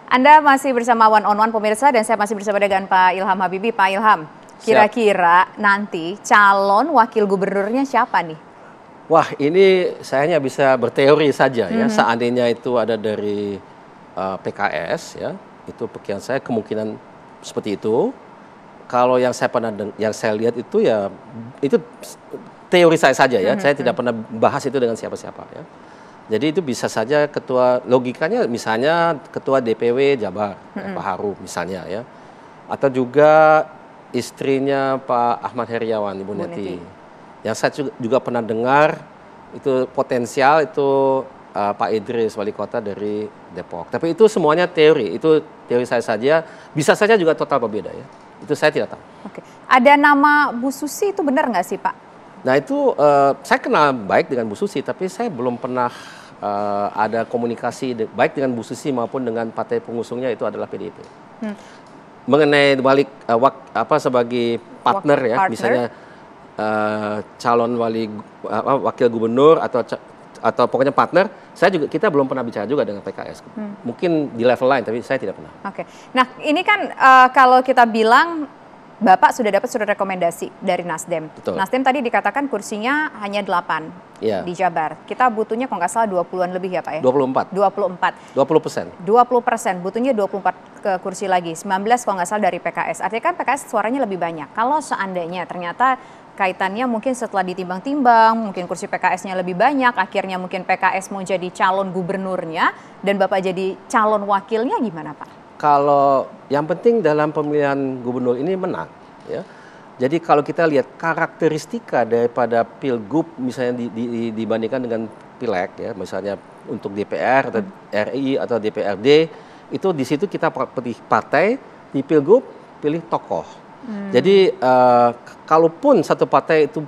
Anda masih bersama One on One pemirsa dan saya masih bersama dengan Pak Ilham Habibie. Pak Ilham, kira-kira nanti calon wakil gubernurnya siapa nih? Wah, ini saya hanya bisa berteori saja ya. Seandainya itu ada dari PKS ya, itu pikiran saya kemungkinan seperti itu. Kalau yang saya lihat itu ya itu teori saya saja ya. Saya tidak pernah bahas itu dengan siapa-siapa ya. Jadi itu bisa saja ketua, logikanya misalnya ketua DPW Jabar, Pak Haru misalnya ya. Atau juga istrinya Pak Ahmad Heriawan, Ibu Neti. Yang saya juga pernah dengar itu potensial itu Pak Idris, wali kota dari Depok. Tapi itu semuanya teori, itu teori saya saja. Bisa saja juga total berbeda ya. Itu saya tidak tahu. Oke. Ada nama Bu Susi itu benar nggak sih Pak? Nah itu saya kenal baik dengan Bu Susi, tapi saya belum pernah ada komunikasi baik dengan Bu Susi maupun dengan partai pengusungnya itu adalah PDIP. Mengenai balik sebagai partner ya, misalnya calon wakil gubernur atau pokoknya partner, kita belum pernah bicara juga dengan PKS. Mungkin di level lain, tapi saya tidak pernah. Oke. Nah ini kan kalau kita bilang Bapak sudah dapat surat rekomendasi dari Nasdem. Betul. Nasdem tadi dikatakan kursinya hanya 8 di Jabar. Kita butuhnya kalau nggak salah 20-an lebih ya Pak ya? 24. 20%. 20%, butuhnya 24 kursi lagi. 19 kalau nggak salah dari PKS. Artinya kan PKS suaranya lebih banyak. Kalau seandainya ternyata kaitannya mungkin setelah ditimbang-timbang, mungkin kursi PKS-nya lebih banyak, akhirnya mungkin PKS mau jadi calon gubernurnya, dan Bapak jadi calon wakilnya gimana Pak? Kalau yang penting dalam pemilihan gubernur ini menang, ya. Jadi kalau kita lihat karakteristika daripada pilgub misalnya dibandingkan dengan pileg, ya, misalnya untuk DPR atau RI atau DPRD, itu di situ kita pilih partai, di pilgub pilih tokoh. Jadi kalaupun satu partai itu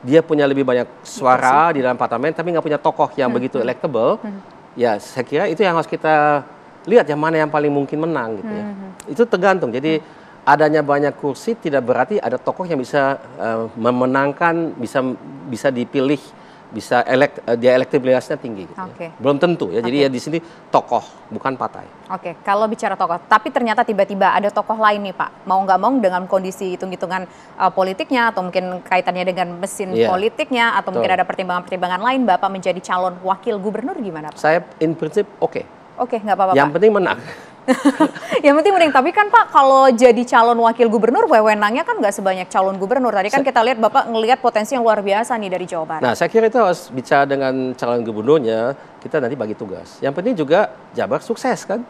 dia punya lebih banyak suara di dalam parlemen, tapi nggak punya tokoh yang begitu electable, ya saya kira itu yang harus kita lihat yang mana yang paling mungkin menang gitu ya. Itu tergantung. Jadi adanya banyak kursi tidak berarti ada tokoh yang bisa memenangkan, bisa dipilih, dia elektabilitasnya tinggi gitu ya. Belum tentu ya. Jadi ya di sini tokoh bukan partai. Oke, kalau bicara tokoh, tapi ternyata tiba-tiba ada tokoh lain nih Pak. Mau nggak mau dengan kondisi hitung-hitungan politiknya atau mungkin kaitannya dengan mesin politiknya atau mungkin ada pertimbangan-pertimbangan lain, Bapak menjadi calon wakil gubernur gimana Pak? Saya in prinsip oke, nggak apa-apa. Yang penting menang. Yang penting menang. Tapi kan Pak, kalau jadi calon wakil gubernur, wewenangnya kan nggak sebanyak calon gubernur. Tadi kan kita lihat Bapak ngelihat potensi yang luar biasa nih dari Jawa Barat. Nah, saya kira itu harus bicara dengan calon gubernurnya, kita nanti bagi tugas. Yang penting juga Jabar sukses kan.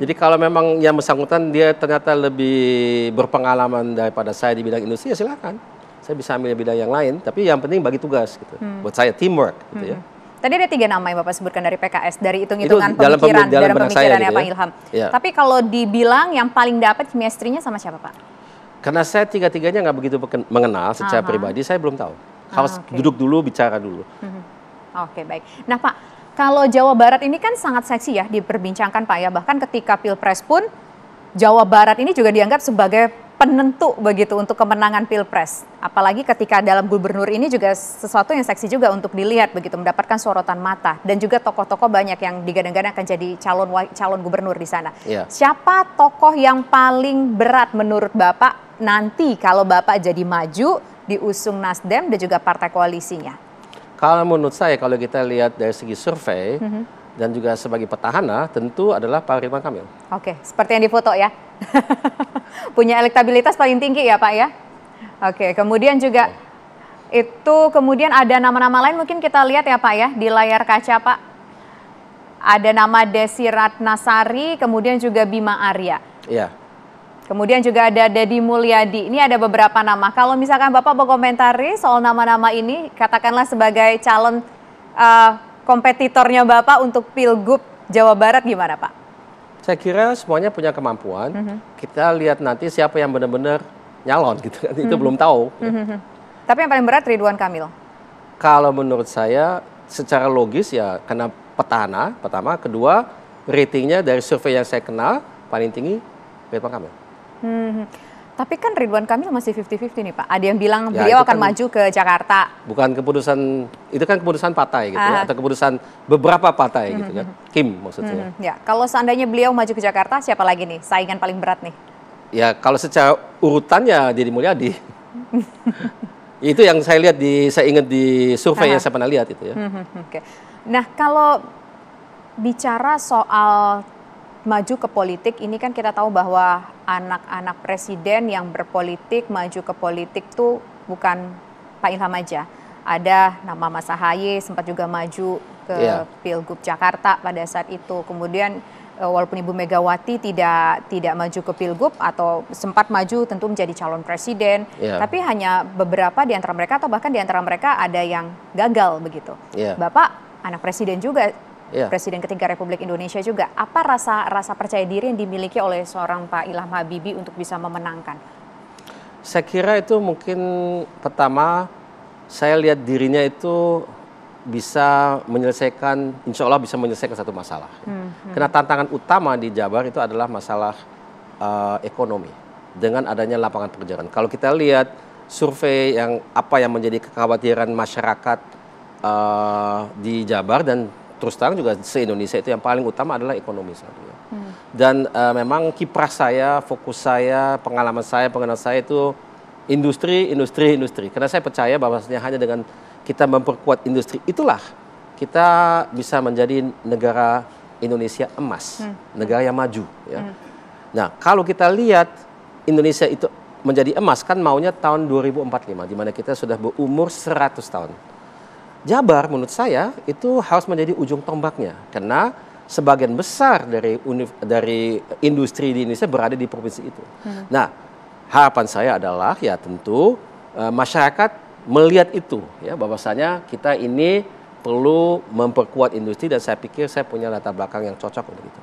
Jadi kalau memang yang bersangkutan dia ternyata lebih berpengalaman daripada saya di bidang industri, ya silakan. Saya bisa ambil bidang yang lain, tapi yang penting bagi tugas gitu. Buat saya teamwork gitu ya. Tadi ada 3 nama yang Bapak sebutkan dari PKS, dari hitung-hitungan pemikiran, dalam pemikiran ya Pak Ilham. Ya. Tapi kalau dibilang yang paling dapat chemistry-nya sama siapa Pak? Karena saya tiga-tiganya nggak begitu mengenal secara pribadi, saya belum tahu. Harus duduk dulu, bicara dulu. Oke, baik. Nah Pak, kalau Jawa Barat ini kan sangat seksi ya diperbincangkan Pak ya. Bahkan ketika Pilpres pun Jawa Barat ini juga dianggap sebagai penentu begitu untuk kemenangan Pilpres. Apalagi ketika dalam gubernur ini juga sesuatu yang seksi juga untuk dilihat begitu, mendapatkan sorotan mata dan juga tokoh-tokoh banyak yang digadang-gadang akan jadi calon gubernur di sana. Siapa tokoh yang paling berat menurut Bapak nanti kalau Bapak jadi maju diusung Nasdem dan juga partai koalisinya? Kalau menurut saya kalau kita lihat dari segi survei dan juga sebagai petahana tentu adalah Pak Ridwan Kamil. Oke, seperti yang difoto ya. Punya elektabilitas paling tinggi ya Pak ya. Oke, kemudian juga kemudian ada nama-nama lain mungkin kita lihat ya Pak ya di layar kaca Pak. Ada nama Desi Ratnasari, kemudian juga Bima Arya. Iya. Kemudian juga ada Deddy Mulyadi. Ini ada beberapa nama. Kalau misalkan Bapak mau komentari soal nama-nama ini, katakanlah sebagai calon kompetitornya Bapak untuk Pilgub Jawa Barat gimana Pak? Saya kira semuanya punya kemampuan. Kita lihat nanti siapa yang benar-benar nyalon gitu kan. Itu belum tahu. Tapi yang paling berat Ridwan Kamil. Kalau menurut saya secara logis ya karena petahana pertama, kedua ratingnya dari survei yang saya kenal paling tinggi Ridwan Kamil. Tapi kan Ridwan Kamil masih 50-50 nih Pak. Ada yang bilang Ya, beliau itu akan kan maju ke Jakarta. bukan keputusan, itu kan keputusan partai gitu ya, atau keputusan beberapa partai gitu kan. Kim maksudnya. Ya, kalau seandainya beliau maju ke Jakarta, siapa lagi nih saingan paling berat nih? Ya kalau secara urutannya Deddy Mulyadi. Itu yang saya lihat saya ingat di survei yang saya pernah lihat itu ya. Oke. Nah, kalau bicara soal maju ke politik, ini kan kita tahu bahwa anak-anak presiden yang berpolitik, maju ke politik tuh bukan Pak Ilham aja. Ada nama Mas Ahaye sempat juga maju ke Pilgub Jakarta pada saat itu. Kemudian walaupun Ibu Megawati tidak maju ke Pilgub atau sempat maju tentu menjadi calon presiden, tapi hanya beberapa di antara mereka atau bahkan di antara mereka ada yang gagal begitu. Bapak anak presiden juga, Presiden ketiga Republik Indonesia juga. Apa rasa percaya diri yang dimiliki oleh seorang Pak Ilham Habibie untuk bisa memenangkan? Saya kira itu mungkin pertama saya lihat dirinya itu bisa menyelesaikan, insya Allah bisa menyelesaikan satu masalah. Karena tantangan utama di Jabar itu adalah masalah ekonomi dengan adanya lapangan pekerjaan. Kalau kita lihat survei yang menjadi kekhawatiran masyarakat di Jabar dan terus terang juga se-Indonesia itu yang paling utama adalah ekonomi satunya. Dan memang kiprah saya, fokus saya, pengalaman saya, pengenal saya itu industri. Karena saya percaya bahwasanya hanya dengan kita memperkuat industri itulah kita bisa menjadi negara Indonesia emas, negara yang maju. Ya. Nah, kalau kita lihat Indonesia itu menjadi emas kan maunya tahun 2045, di mana kita sudah berumur 100 tahun. Jabar menurut saya itu harus menjadi ujung tombaknya karena sebagian besar dari industri di Indonesia berada di provinsi itu. Nah, harapan saya adalah ya tentu masyarakat melihat itu ya bahwasanya kita ini perlu memperkuat industri dan saya pikir saya punya latar belakang yang cocok untuk itu.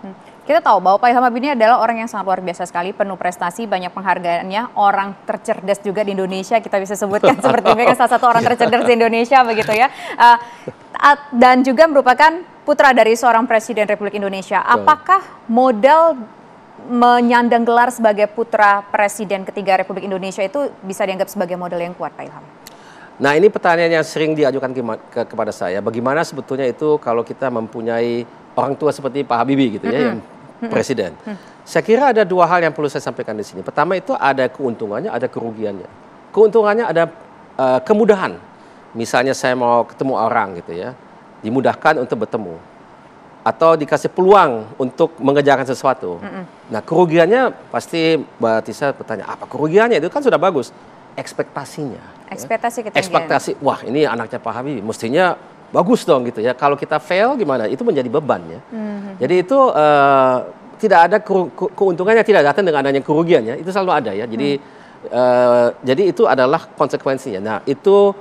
Kita tahu bahwa Pak Ilham Habibie ini adalah orang yang sangat luar biasa sekali, penuh prestasi, banyak penghargaannya, orang tercerdas juga di Indonesia, kita bisa sebutkan seperti mereka salah satu orang tercerdas di Indonesia begitu ya. Dan juga merupakan putra dari seorang Presiden Republik Indonesia. Apakah modal menyandang gelar sebagai putra Presiden ketiga Republik Indonesia itu bisa dianggap sebagai modal yang kuat, Pak Ilham? Nah, ini pertanyaan yang sering diajukan kepada saya. Bagaimana sebetulnya itu kalau kita mempunyai orang tua seperti Pak Habibie gitu ya, yang presiden. Saya kira ada dua hal yang perlu saya sampaikan di sini. Pertama itu ada keuntungannya, ada kerugiannya. Keuntungannya ada kemudahan. Misalnya saya mau ketemu orang gitu ya, dimudahkan untuk bertemu. Atau dikasih peluang untuk mengerjakan sesuatu. Nah, kerugiannya pasti Mbak Tisa bertanya, apa kerugiannya? Itu kan sudah bagus. Ekspektasinya. Ekspektasi ketinggian. Ekspektasi, wah ini anaknya Pak Habibie, mestinya bagus dong gitu ya. Kalau kita fail gimana? Itu menjadi beban ya. Jadi itu tidak ada keuntungannya tidak datang dengan adanya kerugiannya. Itu selalu ada ya. Jadi itu adalah konsekuensinya. Nah itu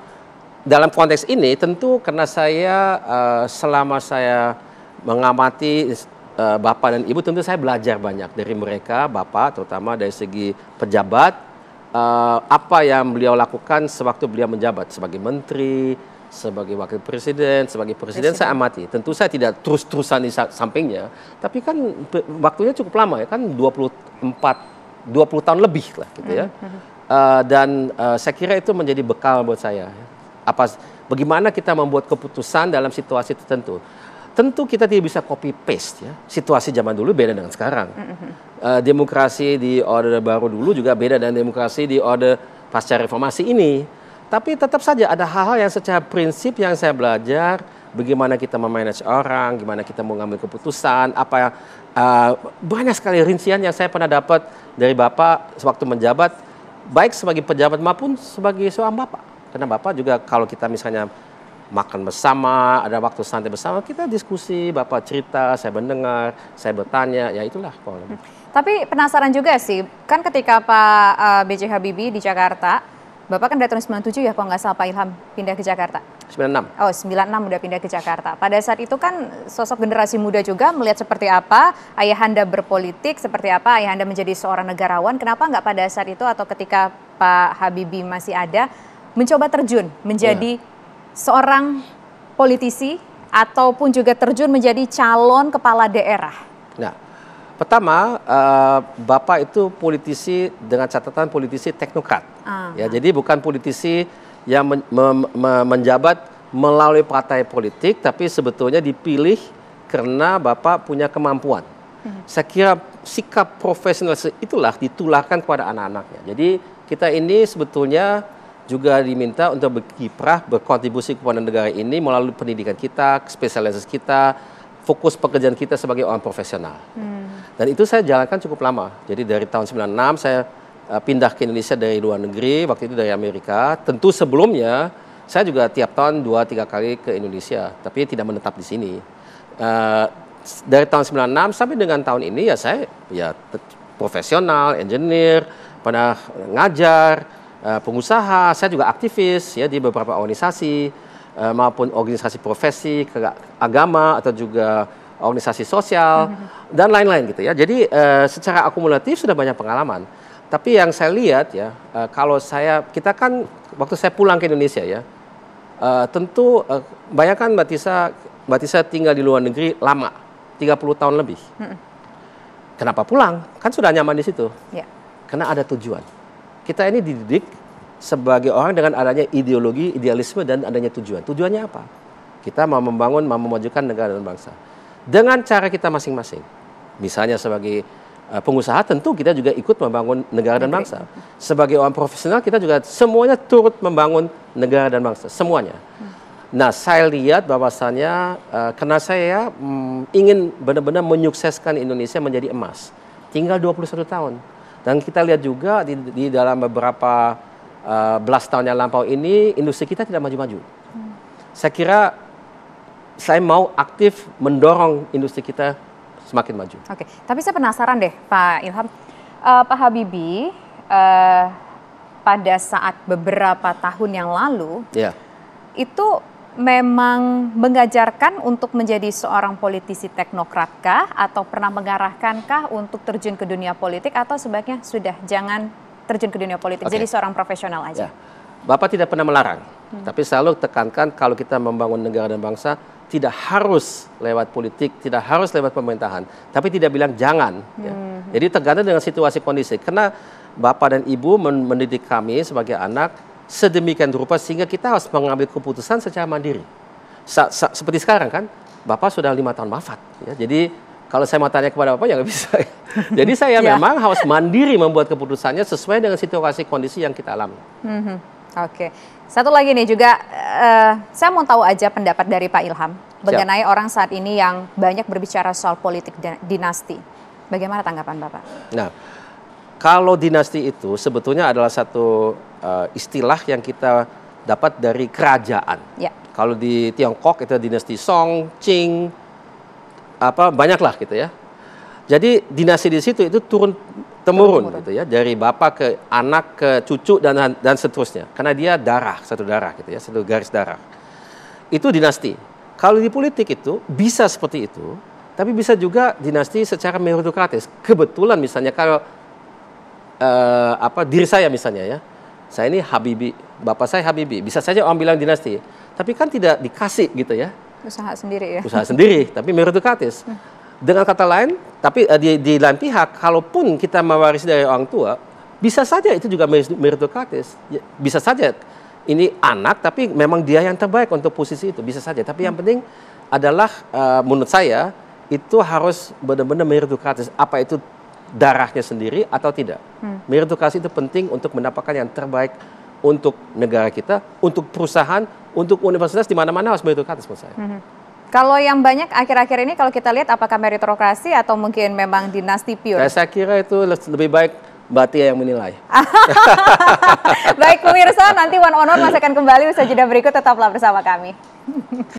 dalam konteks ini tentu karena saya selama saya mengamati Bapak dan Ibu tentu saya belajar banyak dari mereka, Bapak terutama dari segi pejabat. Apa yang beliau lakukan sewaktu beliau menjabat sebagai menteri, sebagai wakil presiden, sebagai presiden saya amati. Tentu saya tidak terus-terusan di sampingnya, tapi kan waktunya cukup lama ya, kan 20 tahun lebih lah gitu ya. Dan saya kira itu menjadi bekal buat saya. Bagaimana kita membuat keputusan dalam situasi tertentu. Tentu kita tidak bisa copy paste ya. Situasi zaman dulu beda dengan sekarang. Demokrasi di Orde Baru dulu juga beda dengan demokrasi di Orde Pasca Reformasi ini. Tapi tetap saja ada hal-hal yang secara prinsip yang saya belajar, bagaimana kita memanage orang, gimana kita mengambil keputusan, banyak sekali rincian yang saya pernah dapat dari Bapak sewaktu menjabat, baik sebagai pejabat maupun sebagai seorang Bapak. Karena Bapak juga kalau kita misalnya makan bersama, ada waktu santai bersama, kita diskusi, Bapak cerita, saya mendengar, saya bertanya, ya itulah. Tapi penasaran juga sih, kan ketika Pak B.J. Habibie di Jakarta, Bapak kan dari tahun 97 ya kalau nggak salah Pak Ilham pindah ke Jakarta? 96. Oh 96 udah pindah ke Jakarta. Pada saat itu kan sosok generasi muda juga melihat seperti apa ayahanda berpolitik, seperti apa ayahanda menjadi seorang negarawan. Kenapa nggak pada saat itu atau ketika Pak Habibie masih ada mencoba terjun menjadi seorang politisi ataupun juga terjun menjadi calon kepala daerah? Nah, Pertama, Bapak itu politisi dengan catatan politisi teknokrat. Ya, jadi bukan politisi yang menjabat melalui partai politik, tapi sebetulnya dipilih karena Bapak punya kemampuan. Saya kira sikap profesional itulah ditularkan kepada anak-anaknya. Jadi kita ini sebetulnya juga diminta untuk berkiprah, berkontribusi kepada negara ini melalui pendidikan kita, spesialisasi kita, fokus pekerjaan kita sebagai orang profesional. Dan itu saya jalankan cukup lama. Jadi dari tahun 96 saya pindah ke Indonesia dari luar negeri, waktu itu dari Amerika. Tentu sebelumnya saya juga tiap tahun 2-3 kali ke Indonesia, tapi tidak menetap di sini. Dari tahun 96 sampai dengan tahun ini ya saya profesional, engineer, pernah ngajar, pengusaha, saya juga aktivis ya di beberapa organisasi maupun organisasi profesi, agama atau juga organisasi sosial dan lain-lain gitu ya. Jadi secara akumulatif sudah banyak pengalaman. Tapi yang saya lihat ya, kalau kita kan waktu saya pulang ke Indonesia ya, tentu bayangkan Mbak Tisa tinggal di luar negeri lama. 30 tahun lebih. Kenapa pulang? Kan sudah nyaman di situ. Ya. Karena ada tujuan. Kita ini dididik sebagai orang dengan adanya ideologi, idealisme, dan adanya tujuan. Tujuannya apa? Kita mau membangun, mau memajukan negara dan bangsa. Dengan cara kita masing-masing. Misalnya sebagai pengusaha, tentu kita juga ikut membangun negara dan bangsa. Sebagai orang profesional, kita juga semuanya turut membangun negara dan bangsa. Semuanya. Nah, saya lihat bahwasannya karena saya ingin benar-benar menyukseskan Indonesia menjadi emas. Tinggal 21 tahun. Dan kita lihat juga di dalam beberapa belas tahun yang lampau ini, industri kita tidak maju-maju. Saya kira saya mau aktif mendorong industri kita semakin maju. Oke, tapi saya penasaran deh Pak Ilham. Pak Habibie pada saat beberapa tahun yang lalu, itu memang mengajarkan untuk menjadi seorang politisi teknokratkah atau pernah mengarahkankah untuk terjun ke dunia politik atau sebaiknya sudah jangan terjun ke dunia politik, jadi seorang profesional aja? Bapak tidak pernah melarang, tapi selalu tekankan kalau kita membangun negara dan bangsa tidak harus lewat politik, tidak harus lewat pemerintahan, tapi tidak bilang jangan. Jadi tergantung dengan situasi kondisi, karena Bapak dan Ibu mendidik kami sebagai anak sedemikian rupa sehingga kita harus mengambil keputusan secara mandiri. Seperti sekarang kan, Bapak sudah 5 tahun wafat. Ya. Jadi kalau saya mau tanya kepada Bapak ya nggak bisa. Jadi saya memang harus mandiri membuat keputusannya sesuai dengan situasi kondisi yang kita alami. Oke. Satu lagi nih juga, saya mau tahu aja pendapat dari Pak Ilham mengenai orang saat ini yang banyak berbicara soal politik dinasti. Bagaimana tanggapan Bapak? Nah, kalau dinasti itu sebetulnya adalah satu istilah yang kita dapat dari kerajaan. Kalau di Tiongkok itu dinasti Song, Qing, banyaklah gitu ya. Jadi dinasti di situ itu turun temurun gitu ya, dari bapak ke anak ke cucu dan seterusnya. Karena dia satu darah gitu ya, satu garis darah. Itu dinasti. Kalau di politik itu bisa seperti itu, tapi bisa juga dinasti secara meritokratis. Kebetulan misalnya kalau diri saya misalnya ya, saya ini Habibie, bapak saya Habibie, bisa saja orang bilang dinasti, tapi kan tidak dikasih gitu ya. Usaha sendiri ya. Usaha sendiri, tapi meritokratis. Dengan kata lain, tapi di lain pihak, kalaupun kita mewarisi dari orang tua, bisa saja itu juga meritokratis. Bisa saja ini anak, tapi memang dia yang terbaik untuk posisi itu, bisa saja. Tapi yang penting adalah menurut saya itu harus benar-benar meritokratis. Apa itu darahnya sendiri atau tidak. Meritokrasi itu penting untuk mendapatkan yang terbaik untuk negara kita, untuk perusahaan, untuk universitas, di mana-mana harus meritokratis menurut saya. Kalau yang banyak akhir-akhir ini kalau kita lihat apakah meritokrasi atau mungkin memang dinasti pure? Saya kira itu lebih baik Mbak Tia yang menilai. Baik pemirsa, nanti One on One masih akan kembali usaha jeda berikut, tetaplah bersama kami.